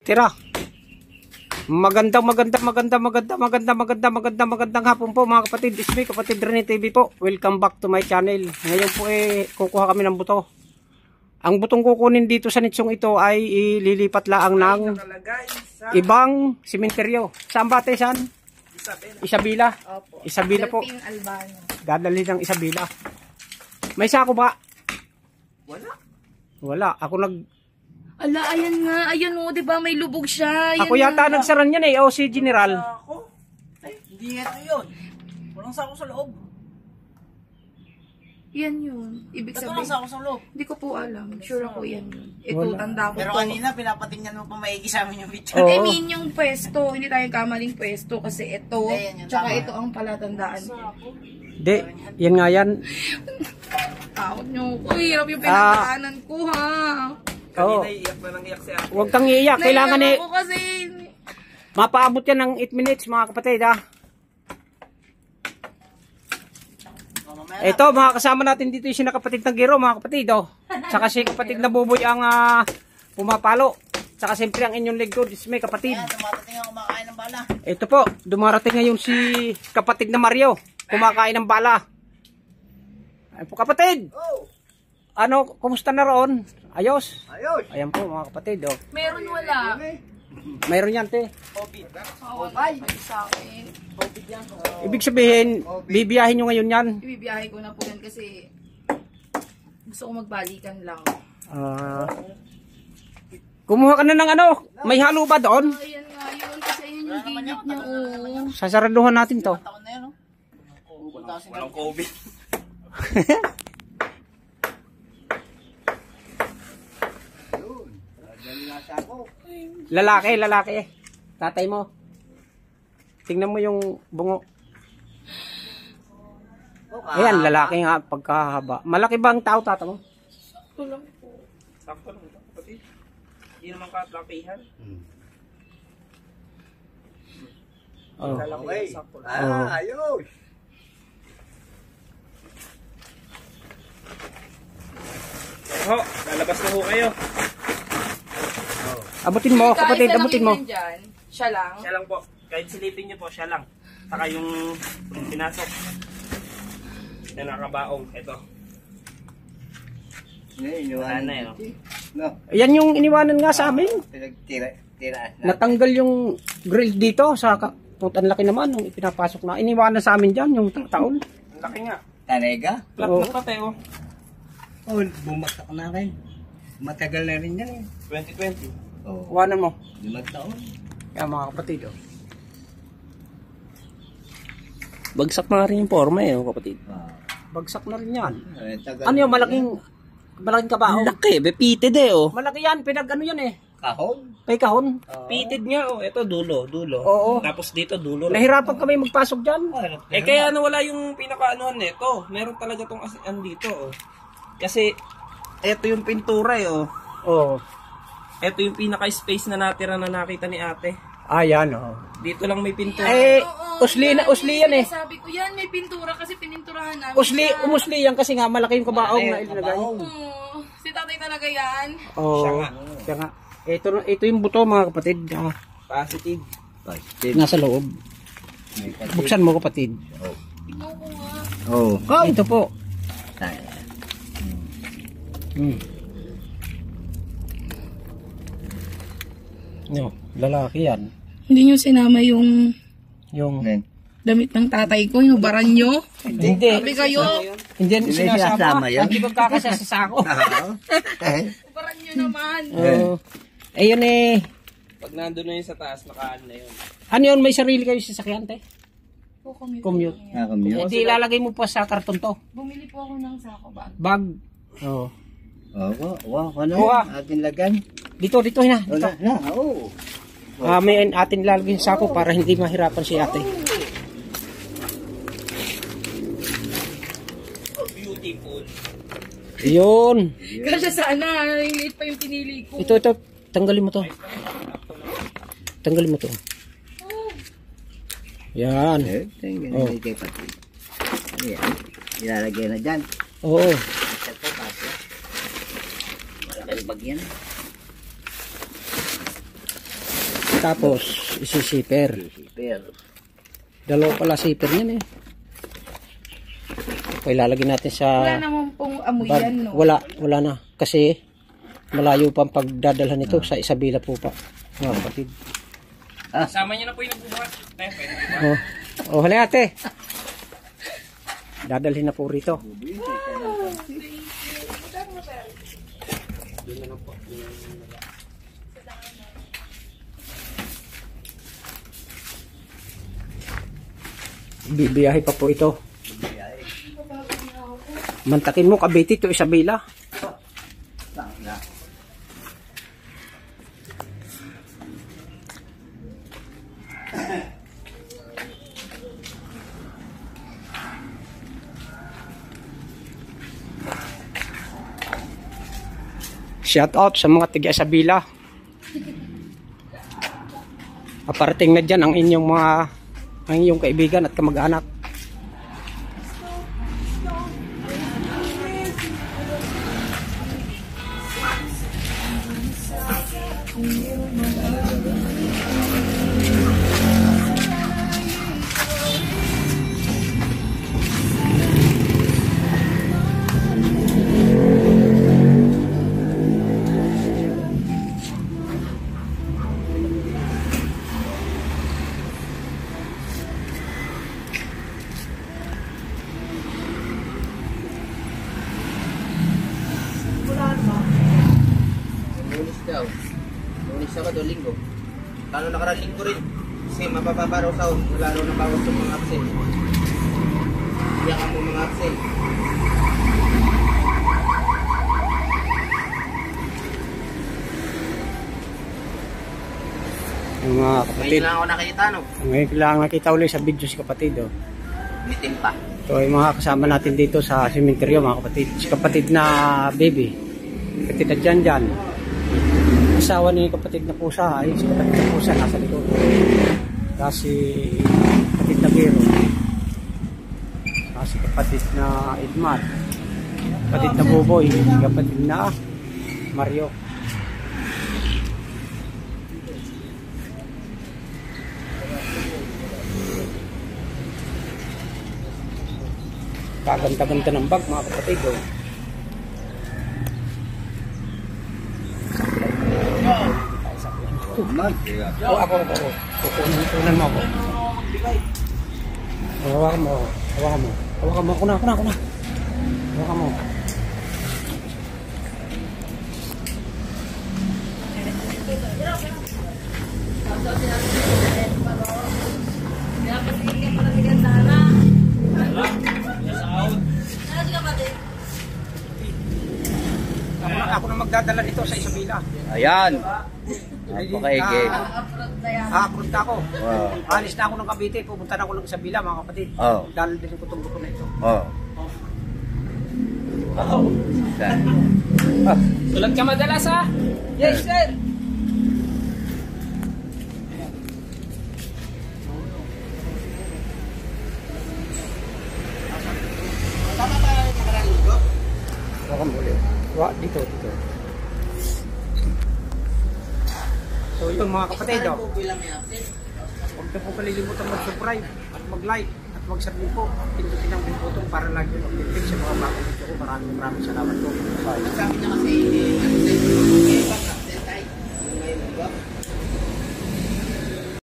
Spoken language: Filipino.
Tira. Magandang hapon po mga kapatid. Ismi, kapatid Rene TV po. Welcome back to my channel. Ngayon po kukuha kami ng buto. Ang butong kukunin dito sa nitsong ito ay ililipat laang ng ibang simenteryo. Saan ba ate? Saan? Isabela. Opo. Isabela po. Dadali ng Isabela. May sako ba? Wala. Ako Ala, ayan nga. Ayan o, diba? May lubog siya. Ayan Ako yata nga. nagsaran yan o si General. Ako? Ay, hindi ito yun. Walang sako sa loob. Yan yun. Ibig Ito sabihin. lang sako sa loob. Hindi ko po alam. Sure ako yan yun. Ito, Wala. tanda ko Pero to. kanina, pinapatingnan mo pa maigi sa amin yung video. Oo. I mean, yung pwesto. Hindi tayo kamaling pwesto. Kasi ito, Hindi, yan yung tsaka tama. ito ang palatandaan. Di, yan nga yan. Takot nyo ko. Hirap yung pinagdaanan ko, ha? Oo. iyak na nang iyak siya. Huwag kang iiyak. Kailangan Naiyak ako kasi. mapaabot yan ng 8 minutes mga kapatid ha. Ito mga kasama natin dito yung sinakapatid ng Giro mga kapatid oh. Saka si kapatid na Buboy ang pumapalo. Saka siyempre ang inyong lingkod is may kapatid. Ayan, tumatating ako kumakain ng bala. Ito po, dumarating ngayon si kapatid na Mario. Kumakain ng bala. Ayun po kapatid. Oh! Ano, kumusta na roon? Ayos? Ayos! Ayan po mga kapatid oh. Meron wala. Mayroon yan te. Oo, wala pa sa akin. Ibig sabihin, bibiyahin nyo ngayon yan. Ibibiyahe ko na po yan kasi gusto ko magbalikan lang. Kumuha ka na ng ano, may halo ba doon? Ayan nga yun kasi yun yung ginit niya. Oo. Sasaraduhan natin to. Taon na yun, oh. Walang COVID. Lalaki. Tatay mo. Tingnan mo yung bungo. Ayan, lalaki nga pagkahaba. Malaki ba ang tao, tata mo? Sakto lang po. Sakto lang ito, kapatid. Hindi naman katlapihan. Oh. Okay. Oh. Ayos! Ho, lalabas na ho kayo. Abutin mo, kapatid, abutin mo. Dyan, siya lang. Siya lang po. Kahit silipin niyo po, siya lang. Saka yung pinasok. Na nakabaong. Ito. Ano yun? Yan yung iniwanan nga sa amin. Pinagtira. Natanggal yung grill dito sa putan laki naman nung ipinapasok na. Iniwanan sa amin dyan yung taon. Ang laki nga. Tanega? Flat Oo. na pati oh. Oh, bumagsak na rin. Matagal na rin yan eh. 2020. Oh, Iwanan mo. 5 taon. Kaya mga kapatid oh. Bagsak na rin yung forma eh, kapatid. Bagsak na rin yan. Tagal Ano yung na malaking kabaong? Laki, bepited eh oh. Malaki yan, pinag ano yan eh. kahon. May kahon. Pitted nga oh. Ito dulo. Oo. Tapos dito dulo. Nahirapan kami magpasok dyan. Eh kaya nawala yung pinaka-anuhan nito. Meron talaga tong asian dito oh. Kasi ito yung pintura eh oh. Oo. Ito yung pinaka-space na natira na nakita ni ate. Ayan oh. Dito lang may pintura. Eh, Oo, usli yan eh. Sabi ko yan, may pintura kasi pininturahan namin. Umusli yan kasi nga malaki yung kabaong na ilinagay. Oo, si tatay talaga yan. Oo. Siya nga. Ito yung buto mga kapatid. Positive. Nasa loob. Buksan mo kapatid. Tingnan ko nga. Oh. Ito po. No, lalaki yan. Hindi nyo sinama yung Yung damit ng tatay ko, yung baran nyo. hindi. Sabi kayo, Hindi yan Hindi sinasama. sinasama yun? Hindi magkakasya sa sako. baran nyo naman. Oo. Ayun eh. Pag nandun na yun sa taas, nakaan na yun. Ano yun? May sarili kayo sa sakyan, te? Po, Commute. Hindi ilalagay mo pa sa karton to. Bumili po ako ng sako bag. Bag. Oo. Wow, ano Kuha. yun? Ating lagan. Dito na. Dito. Wala na, oo. May atin ilalagay sa sako para hindi mahirapan si ate. Beautiful. Yun. Kasi sana, yung late pa yung pinili ko. Ito. Tanggalin mo to. Tanggalin mo to. Yan. Eh, tingnan Oh. oh. Kay pati. Ayan. Ilalagay na dyan. Oo. Ito, pasok. Malaki bag yan. Pagkatapos, isisiper. Dalawa pala siper niyan eh. So, ilalagay natin sa Wala naman pong amoy bag. yan, no? Wala na. Kasi malayo pang pagdadalhan nito sa Isabela po pa. Mga kapatid. Kasama niyo na po yung nagbubuhat. Tayo, pwede. Halika ate. Dadalhin na po rito. Bibiyahe pa po ito. Mantakin mo Cavite to Isabela. Shout out sa mga tiga Isabela. Aparating na dyan ang inyong kaibigan at kamag-anak. Lunes ako, Linggo. Paano nakarang linggo rin? Kasi mapapaba raw taon. Wala raw na bawas yung mga absent. Iyakan mo mga absent. Yung mga kapatid. Ngayon lang ako nakita, no? Ngayon lang nakita ulit sa video si kapatid. Oh. Bitin pa. So yung mga kasama natin dito sa sementeryo mga kapatid. Si kapatid na baby. Kapatid na Janjan. Asawa ni kapatid na pusa. Ay si kapatid na pusa nasa likod. Kasi kapatid na Biro. Si kapatid na Edmar. Kapatid na Boboy. Kapatid na Mario. Kaganda-ganda ng bag mga kapatid. Oh. Ako. Kukunan mo ako. Hawakan mo. Ako na. Hawakan mo. Ako na magdadala nito sa Isabela. Ayan. Napakaigay. Upload na ako. Wow. Alis na ako ng Cavite, pupunta na ako ng Isabela mga kapatid. Oh. Dahil din ko itong buto na ito. Oh. Sulat ka madalas ha? Yes, sir. Hawakan mo ulit. Dito. So yun mga kapatid. Oh. Huwag na po kalilimutan mag-subscribe at mag-like at mag-subscribe po. Pindutin ang bell button para lagi yung update sa mga bagong video ko. Maraming salamat po. Bye. Sabi niya kasi,